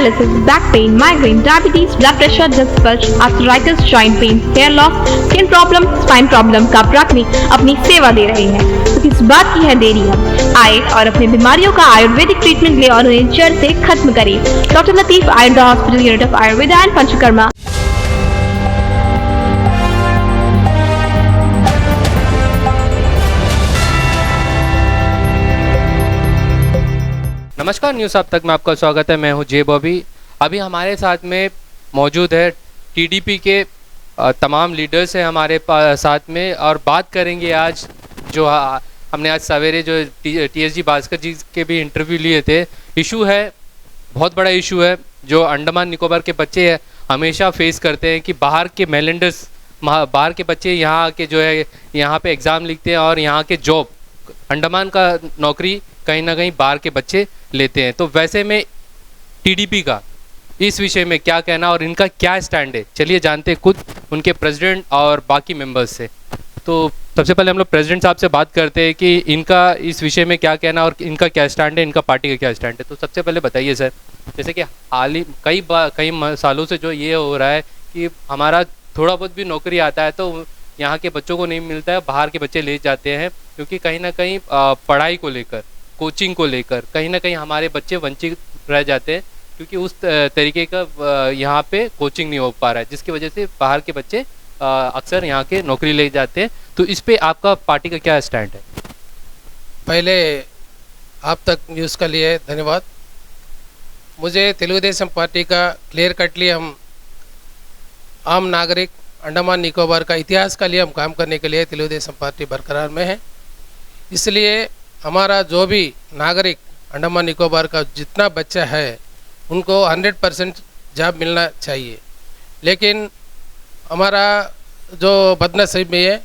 paralysis, back pain, migraine, diabetes, blood pressure, disc bulge, arthritis, joint pain, hair loss, skin problem, spine problem का प्राथमिक अपनी सेवा दे रहे हैं। तो किस बात की है देरी है? आए और अपनी बीमारियों का आयुर्वेदिक ट्रीटमेंट ले और उन्हें जड़ से खत्म करें। Doctor Latif, Ayurveda hospital, unit of Ayurveda and panchakarma. नमस्कार, न्यूज़ अब तक में आपका स्वागत है। मैं हूं जे बॉबी। अभी हमारे साथ में मौजूद है टीडीपी के तमाम लीडर्स हैं हमारे साथ में, और बात करेंगे आज जो हमने आज सवेरे जो टीएसजी भास्कर जी के भी इंटरव्यू लिए थे। इशू है, बहुत बड़ा इशू है जो अंडमान निकोबार के बच्चे हमेशा फेस करते हैं कि बाहर के मेलेंडर्स, बाहर के बच्चे यहाँ के जो है यहाँ पे एग्ज़ाम लिखते हैं और यहाँ के जॉब, अंडमान का नौकरी कहीं ना कहीं बाहर के बच्चे लेते हैं। तो वैसे में टीडीपी का इस विषय में क्या कहना और इनका क्या स्टैंड है, चलिए जानते हैं खुद उनके प्रेसिडेंट और बाकी मेंबर्स से। तो सबसे पहले हम लोग प्रेसिडेंट साहब से बात करते हैं कि इनका इस विषय में क्या कहना और इनका क्या स्टैंड है, इनका पार्टी का क्या स्टैंड है। तो सबसे पहले बताइए सर, जैसे कि हाल ही कई सालों से जो ये हो रहा है कि हमारा थोड़ा बहुत भी नौकरी आता है तो यहाँ के बच्चों को नहीं मिलता है, बाहर के बच्चे ले जाते हैं, क्योंकि कहीं ना कहीं पढ़ाई को लेकर, कोचिंग को लेकर कहीं ना कहीं हमारे बच्चे वंचित रह जाते हैं, क्योंकि उस तरीके का यहाँ पे कोचिंग नहीं हो पा रहा है, जिसकी वजह से बाहर के बच्चे अक्सर यहाँ के नौकरी ले जाते हैं। तो इस पे आपका पार्टी का क्या स्टैंड है? पहले आप तक न्यूज़ के लिए धन्यवाद। मुझे तेलुगुदेशम पार्टी का क्लियर कटली हम आम नागरिक अंडमान निकोबार का इतिहास के लिए हम काम करने के लिए तेलुगुदेशम पार्टी बरकरार में है। इसलिए हमारा जो भी नागरिक अंडमान निकोबार का जितना बच्चा है उनको 100% जॉब मिलना चाहिए। लेकिन हमारा जो बदनसीबी है,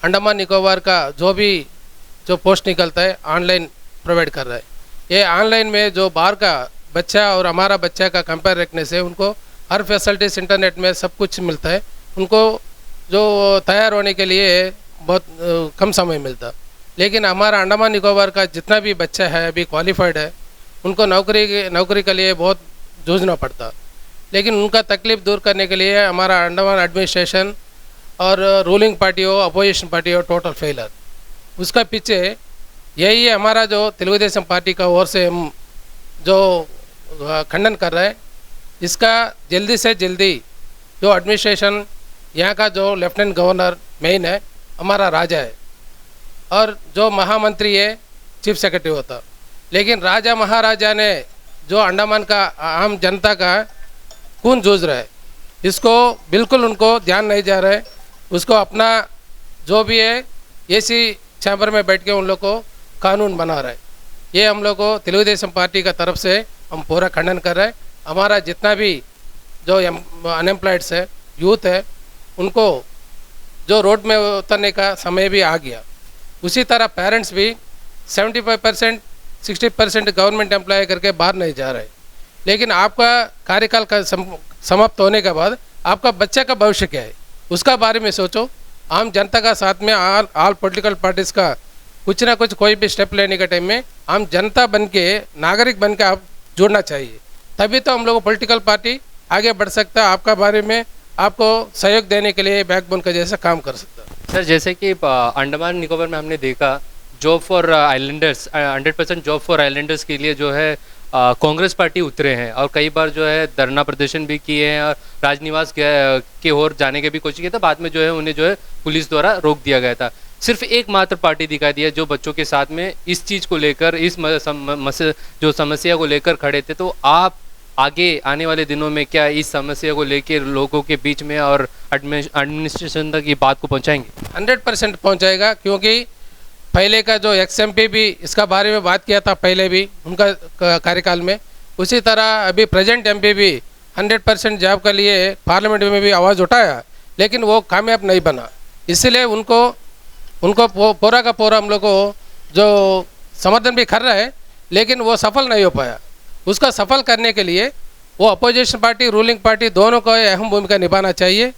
अंडमान निकोबार का जो पोस्ट निकलता है ऑनलाइन प्रोवाइड कर रहा है। ये ऑनलाइन में जो बाहर का बच्चा और हमारा बच्चा का कंपेयर रखने से उनको हर फैसिलिटीज़ इंटरनेट में सब कुछ मिलता है, उनको जो तैयार होने के लिए बहुत कम समय मिलता। लेकिन हमारा अंडमान निकोबार का जितना भी बच्चा है अभी क्वालिफाइड है, उनको नौकरी के लिए बहुत जूझना पड़ता। लेकिन उनका तकलीफ़ दूर करने के लिए हमारा अंडमान एडमिनिस्ट्रेशन और रूलिंग पार्टी हो, अपोजिशन पार्टी हो, टोटल फेलर। उसका पीछे यही है हमारा जो तेलुगुदेशम पार्टी का ओर से हम जो खंडन कर रहे हैं। इसका जल्दी से जल्दी जो एडमिनिस्ट्रेशन यहाँ का जो लेफ्टिनेंट गवर्नर मेन है हमारा राजा है, और जो महामंत्री है चीफ सेक्रेटरी होता। लेकिन राजा महाराजा ने जो अंडमान का आम जनता का खून जूझ रहा है, इसको बिल्कुल उनको ध्यान नहीं जा रहा है। उसको अपना जो भी है एसी चैम्बर में बैठ के उन लोग को कानून बना रहा है। ये हम लोग को तेलुगुदेशम पार्टी का तरफ से हम पूरा खंडन कर रहे हैं। हमारा जितना भी जो अनएम्प्लॉयड्स है, यूथ है, उनको जो रोड में उतरने का समय भी आ गया। उसी तरह पेरेंट्स भी 75% 60% गवर्नमेंट एम्प्लॉय करके बाहर नहीं जा रहे। लेकिन आपका कार्यकाल का समाप्त होने के बाद आपका बच्चे का भविष्य क्या है, उसका बारे में सोचो। आम जनता का साथ में ऑल पॉलिटिकल पार्टीज़ का कुछ ना कुछ कोई भी स्टेप लेने के टाइम में आम जनता बन के, नागरिक बन के आप जुड़ना चाहिए, तभी तो हम लोग पॉलिटिकल पार्टी आगे बढ़ सकता है, आपका बारे में आपको सहयोग देने के लिए बैकबोन का जैसा काम कर सकता है। सर, जैसे कि अंडमान निकोबार में हमने देखा job for Islanders, 100% job for Islanders के लिए जो है कांग्रेस पार्टी उतरे हैं, और कई बार जो है धरना प्रदर्शन भी किए हैं और राजनिवास के ओर जाने के भी कोशिश की, तो बाद में जो है उन्हें जो है पुलिस द्वारा रोक दिया गया था। सिर्फ एकमात्र पार्टी दिखाई दी है जो बच्चों के साथ में इस चीज़ को लेकर, इस जो समस्या को लेकर खड़े थे। तो आप आगे आने वाले दिनों में क्या इस समस्या को लेकर लोगों के बीच में और एडमिनिस्ट्रेशन तक ये बात को पहुंचाएंगे? 100% पहुंचाएगा, क्योंकि पहले का जो XMP भी इसका बारे में बात किया था पहले भी उनका कार्यकाल में। उसी तरह अभी प्रेजेंट MP भी 100% जॉब के लिए पार्लियामेंट में भी आवाज़ उठाया, लेकिन वो कामयाब नहीं बना। इसलिए उनको पूरा का पूरा हम लोग को जो समर्थन भी कर रहा है, लेकिन वो सफल नहीं हो पाया। उसका सफल करने के लिए वो अपोजिशन पार्टी, रूलिंग पार्टी दोनों को अहम भूमिका निभाना चाहिए।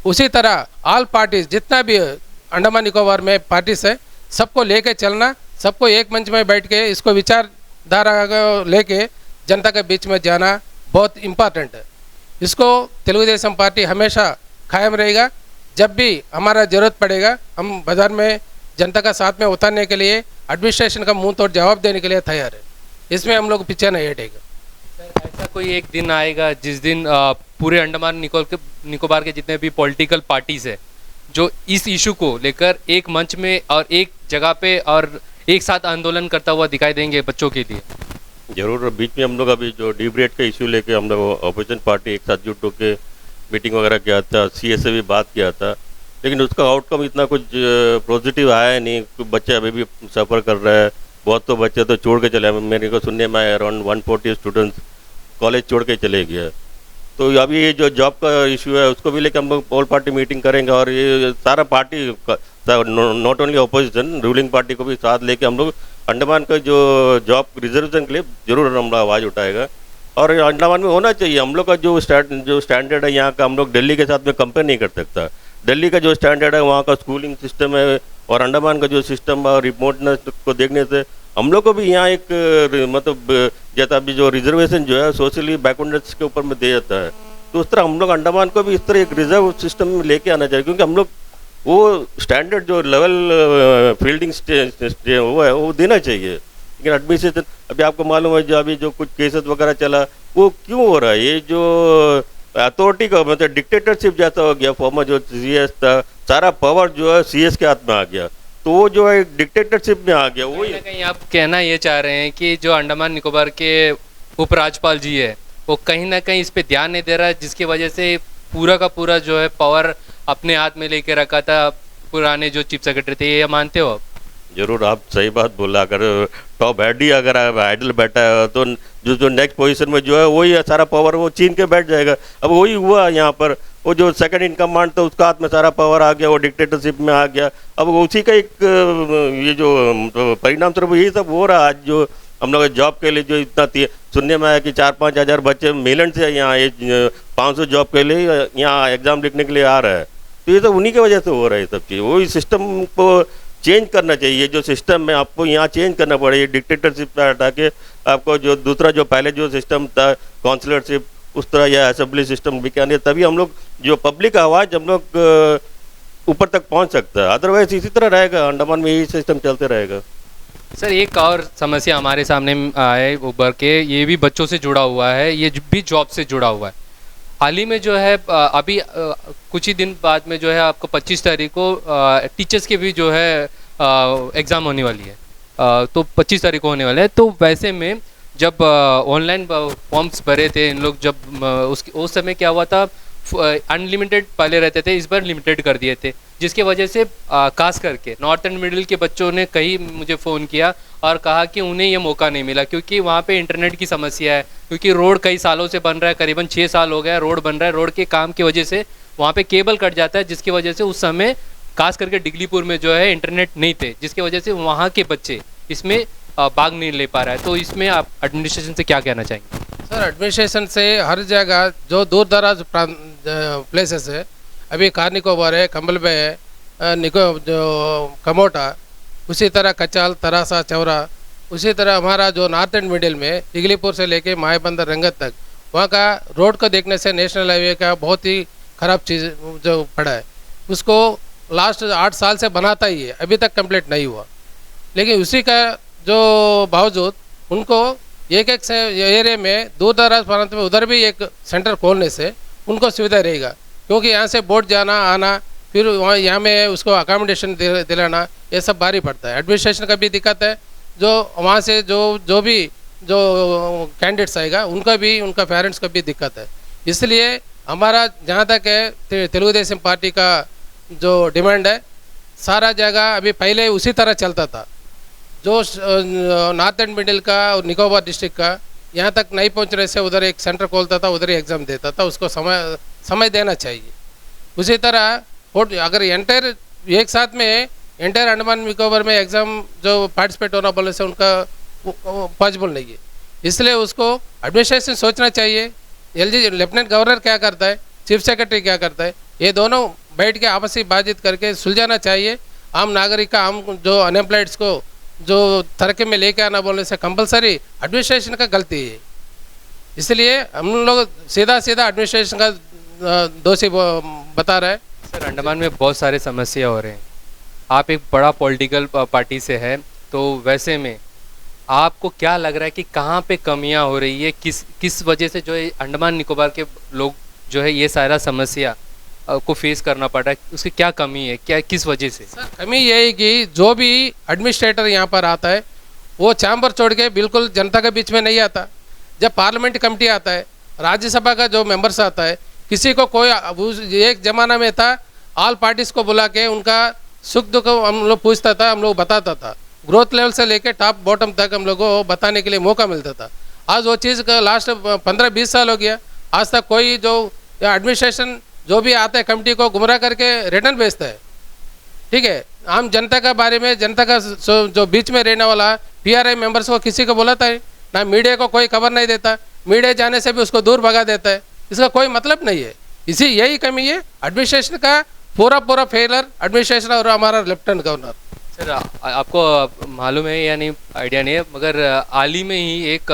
उसी तरह ऑल पार्टीज जितना भी अंडमान निकोबार में पार्टीज है, सबको लेके चलना, सबको एक मंच में बैठ के इसको विचारधारा लेके जनता के बीच में जाना बहुत इम्पॉर्टेंट है। इसको तेलुगुदेशम पार्टी हमेशा कायम रहेगा। जब भी हमारा ज़रूरत पड़ेगा हम बाज़ार में जनता का साथ में उतारने के लिए, एडमिनिस्ट्रेशन का मुंह तोड़ जवाब देने के लिए तैयार है। इसमें हम लोग पीछे नहीं हटेगा। ऐसा कोई एक दिन आएगा जिस दिन पूरे अंडमान निकोबार के जितने भी पॉलिटिकल पार्टीज है जो इस इशू को लेकर एक मंच में और एक जगह पे और एक साथ आंदोलन करता हुआ दिखाई देंगे बच्चों के लिए? जरूर। बीच में हम लोग अभी जो डिबेट का इशू लेके हम लोग अपोजिशन पार्टी एक साथ जुट होकर मीटिंग वगैरह किया था, सीए से भी बात किया था, लेकिन उसका आउटकम इतना कुछ पॉजिटिव आया नहीं। कुछ बच्चे अभी भी सफ़र कर रहे हैं, बहुत तो बच्चे तो छोड़ के चले। मेरे को सुनने में अराउंड 140 स्टूडेंट्स कॉलेज छोड़ के चले गए। तो अभी ये जो जॉब का इशू है उसको भी लेकर हम लोग ऑल पार्टी मीटिंग करेंगे और ये सारा party not only opposition, ruling party को भी साथ लेके हम लोग अंडमान का जो जॉब रिजर्वेशन के लिए जरूर हम लोग आवाज़ उठाएगा। और अंडमान में होना चाहिए। हम लोग का जो स्टैंडर्ड है यहाँ का, हम लोग दिल्ली के साथ में कंपेयर नहीं कर सकता। दिल्ली का जो स्टैंडर्ड है, वहाँ का स्कूलिंग सिस्टम है और अंडमान का जो सिस्टम है और रिमोटनेस को देखने से हम लोग को भी यहाँ एक मतलब जैसा अभी जो रिजर्वेशन जो है सोशली बैकवर्डनेस के ऊपर में दे जाता है, तो उस तरह हम लोग अंडमान को भी इस तरह एक रिजर्व सिस्टम में लेके आना चाहिए। क्योंकि हम लोग वो स्टैंडर्ड जो लेवल फील्डिंग वो है वो देना चाहिए। लेकिन एडमिनिस्ट्रेशन अभी आपको मालूम है जो अभी जो कुछ केसेस वगैरह चला वो क्यों हो रहा है? ये जो अथॉरिटी का मतलब डिक्टेटरशिप जैसा हो गया। फॉर्मर जो सीएस था, सारा पावर जो है सीएस के हाथ में आ गया, तो वो जो है डिक्टेटरशिप में आ गया। वो कहीं आप कहना ये चाह रहे हैं कि जो अंडमान निकोबार के उपराज्यपाल जी है वो कहीं ना कहीं इस पे ध्यान नहीं दे रहा है, जिसकी वजह से पूरा का पूरा जो है पावर अपने हाथ में लेके रखा था पुराने जो चीफ सेक्रेटरी थे। ये मानते हो आप? जरूर, आप सही बात बोला। अगर टॉप हेड ही अगर आइडल बैठा है तो जो नेक्स्ट पोजीशन में जो है वही सारा पावर वो छीन के बैठ जाएगा। अब वही हुआ यहाँ पर। वो जो सेकंड इन कमांड था उसका हाथ में सारा पावर आ गया, वो डिक्टेटरशिप में आ गया। अब उसी का एक ये जो परिणाम स्वरूप यही सब हो रहा है। आज जो हम लोग जॉब के लिए जो इतना सुनने में आया कि 4-5 हज़ार बच्चे मेलैंड से यहाँ 500 जॉब के लिए यहाँ एग्ज़ाम लिखने के लिए आ रहा है, तो ये सब उन्हीं की वजह से हो रहा है। सब चीज़ वही सिस्टम को चेंज करना चाहिए। जो सिस्टम है आपको यहाँ चेंज करना पड़ेगा। डिक्टेटरशिप पर हटा के आपको जो दूसरा जो पहले जो सिस्टम था काउंसिलरशिप, उस तरह या असेंबली सिस्टम भी क्या नहीं, तभी हम लोग जो पब्लिक आवाज़ हम लोग ऊपर तक पहुँच सकता है। अदरवाइज इसी तरह रहेगा, अंडमान में यही सिस्टम चलते रहेगा। सर, एक और समस्या हमारे सामने आए उभर के, ये भी बच्चों से जुड़ा हुआ है, ये भी जॉब से जुड़ा हुआ है। हाल ही में जो है अभी कुछ ही दिन बाद में जो है आपको 25 तारीख को टीचर्स के भी जो है एग्ज़ाम होने वाली है, तो 25 तारीख को होने वाला है। तो वैसे में जब ऑनलाइन फॉर्म्स भरे थे इन लोग, जब उस समय क्या हुआ था, अनलिमिटेड पहले रहते थे, इस बार लिमिटेड कर दिए थे, जिसके वजह से खास करके नॉर्थ एंड मिडिल के बच्चों ने कई मुझे फ़ोन किया और कहा कि उन्हें ये मौका नहीं मिला क्योंकि वहाँ पे इंटरनेट की समस्या है, क्योंकि रोड कई सालों से बन रहा है, करीबन 6 साल हो गया रोड बन रहा है। रोड के काम की वजह से वहाँ पे केबल कट जाता है, जिसकी वजह से उस समय खास करके डिगलीपुर में जो है इंटरनेट नहीं थे, जिसकी वजह से वहाँ के बच्चे इसमें भाग नहीं ले पा रहा है। तो इसमें आप एडमिनिस्ट्रेशन से क्या कहना चाहेंगे? सर, एडमिनिस्ट्रेशन से हर जगह जो दूर दराज प्लेसेस है, अभी कार निकोबार है, कंबल बे है, जो कमोटा, उसी तरह कचाल, तरासा, चौरा, उसी तरह हमारा जो नॉर्थ एंड मिडिल में डिगलीपुर से लेके मायाबंदर रंगत तक, वहाँ का रोड को देखने से नेशनल हाईवे का बहुत ही ख़राब चीज़ जो पड़ा है, उसको लास्ट 8 साल से बनाता ही है, अभी तक कंप्लीट नहीं हुआ। लेकिन उसी का जो बावजूद उनको एक एरिया में दूर दराज प्रांत में उधर भी एक सेंटर खोलने से उनको सुविधा रहेगा, क्योंकि यहाँ से बोट जाना आना, फिर वहाँ यहाँ में उसको अकोमोडेशन दिलाना, ये सब भारी पड़ता है। एडमिनिस्ट्रेशन का भी दिक्कत है, जो वहाँ से जो भी जो कैंडिडेट्स आएगा उनका भी, उनका पेरेंट्स का भी दिक्कत है। इसलिए हमारा जहाँ तक है तेलुगुदेशम पार्टी का जो डिमांड है, सारा जगह अभी पहले उसी तरह चलता था, जो नॉर्थ एंड मिडिल का और निकोबार डिस्ट्रिक्ट का यहाँ तक नहीं पहुँचने से उधर एक सेंटर खोलता था, उधर ही एग्ज़ाम देता था, उसको समय देना चाहिए। उसी तरह अगर एंटायर एक साथ में एंटायर अंडमान निकोबार में एग्ज़ाम जो पार्टिसिपेट होना बोलने से उनका पॉसिबल नहीं है, इसलिए उसको एडमिनिस्ट्रेशन सोचना चाहिए। एलजी लेफ्टिनेंट गवर्नर क्या करता है, चीफ सेक्रेटरी क्या करता है, ये दोनों बैठ के आपसी बातचीत करके सुलझाना चाहिए। आम नागरिक का, आम जो अनएम्प्लॉयड्स को जो तरक्की में लेके आना बोलने से कंपलसरी एडमिनिस्ट्रेशन का गलती है। इसलिए हम लोग सीधा सीधा एडमिनिस्ट्रेशन का दोषी बता रहे हैं। सर, अंडमान में बहुत सारे समस्या हो रहे हैं। आप एक बड़ा पॉलिटिकल पार्टी से है, तो वैसे में आपको क्या लग रहा है कि कहाँ पे कमियां हो रही है, किस वजह से जो है अंडमान निकोबार के लोग जो है ये सारा समस्या को फेस करना पड़ रहा है? उसकी क्या कमी है, क्या किस वजह से? सर, कमी ये है कि जो भी एडमिनिस्ट्रेटर यहाँ पर आता है वो चैम्बर छोड़ के बिल्कुल जनता के बीच में नहीं आता। जब पार्लियामेंट कमेटी आता है, राज्यसभा का जो मेंबर्स आता है, किसी को कोई एक ज़माना में था ऑल पार्टीज़ को बुला के उनका सुख दुख हम लोग पूछता था, हम लोग बताता था। ग्रोथ लेवल से लेके टॉप बॉटम तक हम लोग को बताने के लिए मौका मिलता था। आज वो चीज़ का लास्ट 15-20 साल हो गया, आज तक कोई जो एडमिनिस्ट्रेशन जो भी आता है कमेटी को गुमराह करके रिटर्न भेजता है। ठीक है, आम जनता का बारे में, जनता का जो बीच में रहने वाला PRI मेंबर्स को किसी को बुलाता है ना, मीडिया को कोई खबर नहीं देता, मीडिया जाने से भी उसको दूर भगा देता है। इसका कोई मतलब नहीं है। इसी यही कमी है एडमिनिस्ट्रेशन का, पूरा फेलर एडमिनिस्ट्रेशन और हमारा लेफ्टिनेंट गवर्नर। सर, आपको मालूम है या नहीं, आइडिया नहीं है, मगर हाल ही में ही एक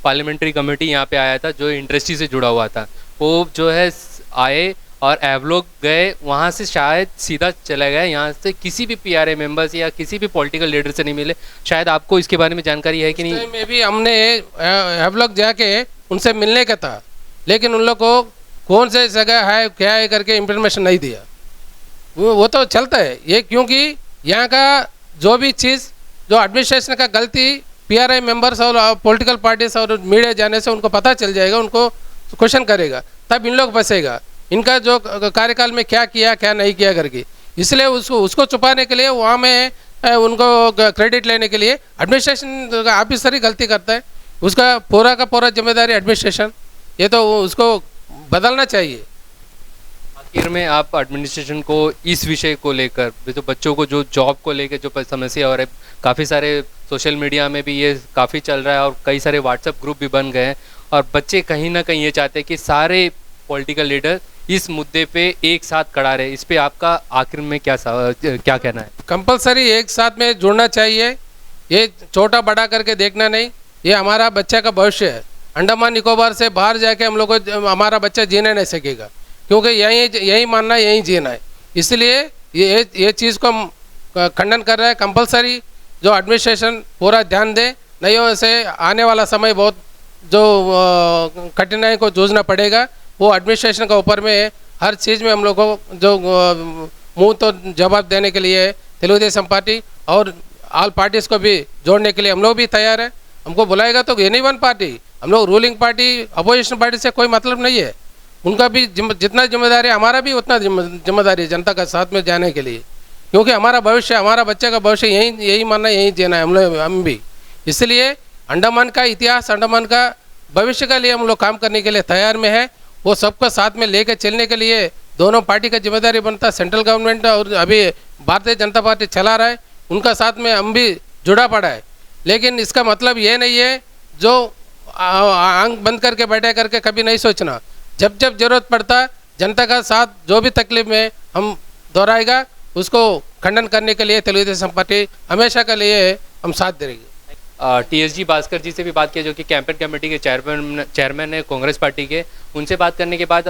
पार्लियामेंट्री कमेटी यहाँ पे आया था जो इंडस्ट्री से जुड़ा हुआ था। वो जो है आए और एवलोग गए, वहाँ से शायद सीधा चले गए, यहाँ से किसी भी PRI मेंबर्स या किसी भी पॉलिटिकल लीडर से नहीं मिले। शायद आपको इसके बारे में जानकारी है कि नहीं? में भी हमने एवलोग जाके उनसे मिलने का था, लेकिन उन लोग को कौन से जगह है क्या है करके इंफॉर्मेशन नहीं दिया। वो तो चलता है ये, क्योंकि यहाँ का जो भी चीज़ जो एडमिनिस्ट्रेशन का गलती PRI मेंबर्स और पॉलिटिकल पार्टीज और मीडिया जाने से उनको पता चल जाएगा, उनको क्वेश्चन करेगा, तब इन लोग बचेगा इनका जो कार्यकाल में क्या किया क्या नहीं किया करके। इसलिए उसको छुपाने के लिए वहाँ में उनको क्रेडिट लेने के लिए एडमिनिस्ट्रेशन ऑफिसर ही गलती करता है, उसका पूरा का पूरा जिम्मेदारी एडमिनिस्ट्रेशन। ये तो उसको बदलना चाहिए। आखिर में आप एडमिनिस्ट्रेशन को इस विषय को लेकर, जो बच्चों को जो जॉब को लेकर जो समस्या हो रही है, काफ़ी सारे सोशल मीडिया में भी ये काफ़ी चल रहा है और कई सारे व्हाट्सएप ग्रुप भी बन गए हैं, और बच्चे कहीं ना कहीं ये चाहते हैं कि सारे पॉलिटिकल लीडर इस मुद्दे पे एक साथ खड़ा रहे। इस पे आपका आखिर में क्या कहना है? कंपलसरी एक साथ में जुड़ना चाहिए, ये छोटा बड़ा करके देखना नहीं। ये हमारा बच्चा का भविष्य है। अंडमान निकोबार से बाहर जाके हम लोग को हमारा बच्चा जीने नहीं सकेगा, क्योंकि यही मानना है, यही जीना है। इसलिए ये चीज़ को हम खंडन कर रहे हैं। कंपलसरी जो एडमिनिस्ट्रेशन पूरा ध्यान दे, नहीं वैसे आने वाला समय बहुत जो कठिनाई को जूझना पड़ेगा। वो एडमिनिस्ट्रेशन का ऊपर में हर चीज़ में हम लोग को जो मुंह तो जवाब देने के लिए तेलुगुदेशम पार्टी और ऑल पार्टीज़ को भी जोड़ने के लिए हम लोग भी तैयार हैं। हमको बुलाएगा तो ये नहीं वन पार्टी, हम लोग रूलिंग पार्टी अपोजिशन पार्टी से कोई मतलब नहीं है। उनका भी जितना जिम्मेदारी है, हमारा भी उतना जिम्मेदारी है जनता का साथ में जाने के लिए, क्योंकि हमारा भविष्य, हमारा बच्चे का भविष्य यही मानना, यही जीना है हम भी। इसलिए अंडमान का इतिहास, अंडमान का भविष्य के लिए हम लोग काम करने के लिए तैयार में है। वो सबको साथ में लेकर चलने के लिए दोनों पार्टी का जिम्मेदारी बनता है। सेंट्रल गवर्नमेंट और अभी भारतीय जनता पार्टी चला रहा है, उनका साथ में हम भी जुड़ा पड़ा है। लेकिन इसका मतलब ये नहीं है जो आंख बंद करके बैठे करके कभी नहीं सोचना। जब जब जरूरत पड़ता जनता का साथ जो भी तकलीफ में हम दोहराएगा, उसको खंडन करने के लिए तेलुगुदेशम पार्टी हमेशा के लिए हम साथ देगी। TSG भास्कर जी से भी बात किया, जो कि कैंपेन कमेटी के चेयरमैन है कांग्रेस पार्टी के। उनसे बात करने के बाद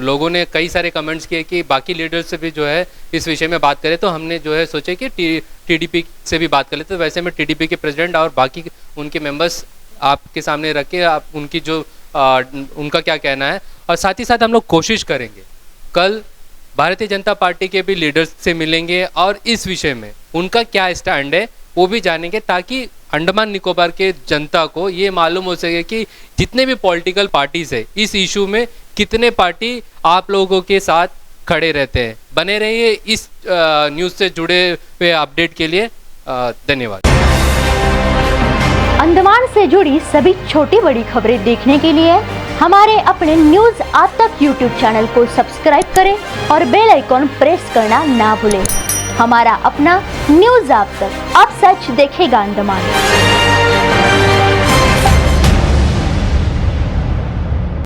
लोगों ने कई सारे कमेंट्स किए कि बाकी लीडर्स से भी जो है इस विषय में बात करें, तो हमने जो है सोचे कि TDP से भी बात कर लेते। तो वैसे में TDP के प्रेसिडेंट और बाकी उनके मेंबर्स आपके सामने रख के आप उनकी जो उनका क्या कहना है, और साथ ही साथ हम लोग कोशिश करेंगे कल भारतीय जनता पार्टी के भी लीडर्स से मिलेंगे और इस विषय में उनका क्या स्टैंड है वो भी जानेंगे, ताकि अंडमान निकोबार के जनता को ये मालूम हो सके कि जितने भी पॉलिटिकल पार्टीज है इस इशू में कितने पार्टी आप लोगों के साथ खड़े रहते हैं। बने रहिए इस न्यूज़ से जुड़े हुए अपडेट के लिए। धन्यवाद। अंडमान से जुड़ी सभी छोटी बड़ी खबरें देखने के लिए हमारे अपने न्यूज़ आज तक यूट्यूब चैनल को सब्सक्राइब करें और बेल आइकॉन प्रेस करना ना भूलें। हमारा अपना न्यूज़ आज तक, अब सच देखेगा अंडमान।